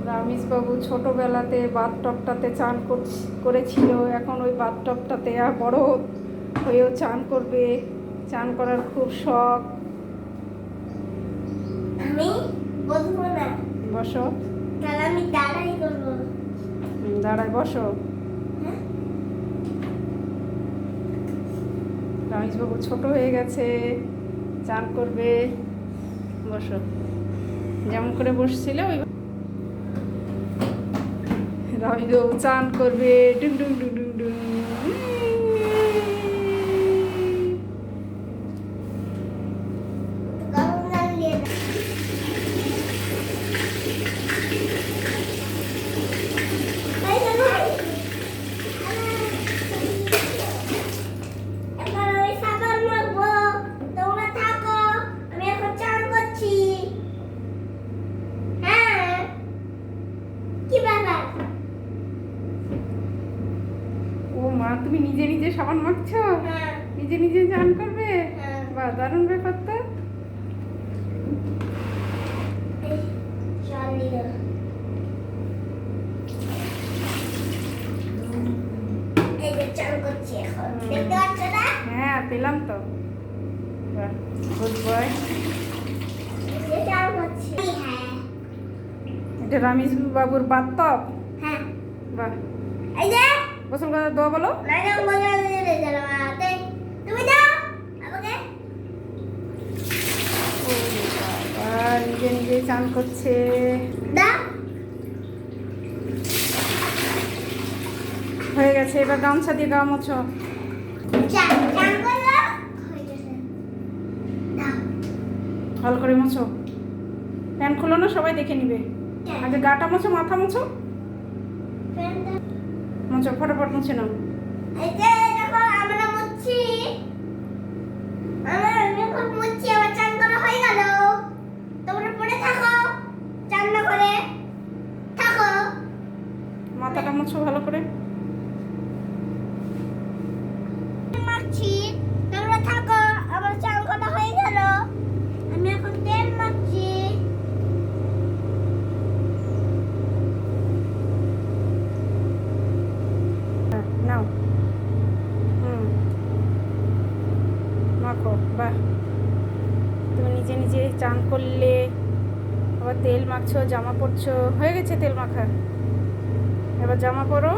রামেশবাবু ছোটোবেলাতে বাথটবটাতে চান করেছিল, এখন ওই বাথটবটাতে আর বড় হয়েও চান করবে। চান করার খুব শখ। আমি বসবো না। বসো। তাহলে আমি দাঁড়াই করবো। দাঁড়ায় বসো। হ্যাঁ? রামেশবাবু ছোট হয়ে গেছে, চান করবে। বসো। যেমন করে বসছিলে ওই রামেশবাবু চান করবে। ডুং ডুং ডুং ডুং ডুং। গরম জল দিয়ে দাও। এই যে ভাই। এখন আমি সাবান মাখবো। তোমরা থাকো। আমি এখন চান করছি। হ্যাঁ। কি ব্যাপার? ও মা, তুমি নিজে নিজে সাবান মাখছো? হ্যাঁ। নিজে নিজে চান করবে? হ্যাঁ। বাহ, দারুণ ব্যাপার তো। এই জল দিয়ে দাও। এই যে চান করছি এখন। দেখতে পাচ্ছ না? হ্যাঁ, পেলাম তো। বাহ, গুড বয়। এই যে চান করছি। হ্যাঁ। এটা রামেশ বাবুর বাথটব। হ্যাঁ। বাহ, এই যে গোসল করার দোয়া বলো। ম্যাডাম বলে দিয়ে জানাতে তুমি দাও আমাকে। ও বাবা, নিজে নিজে চান করছে। দাও। হয়ে গেছে, এবার গামছা দিয়ে গা মোছো। চান চান করলো হয়ে গেছে। দাও। ভালো করে মোছো। প্যান্ট খুলো না, সবাই দেখে নিবে। আগে গাটা মোছো, মাথা মোছো। ফ্যানটা মোছো, ফটাফট মুছে নাও। এই যে দেখো আমরা মুচ্ছি। আমরা যখন মুচ্ছি আমার চান করা হয়ে গেল। তোমরা পড়ে থাকো চান না করে থাকো। মাথাটা মোছো ভালো করে। মাখছি তোমরা থাকো। আমার চান করা হয়ে গেল। আমি এখন তেল মাখছি। হ্যাঁ, নাও। মাখো। বাহ, তুমি নিজে নিজে চান করলে, আবার তেল মাখছো, জামা পরছো। হয়ে গেছে তেল মাখা। এবার জামা পরো।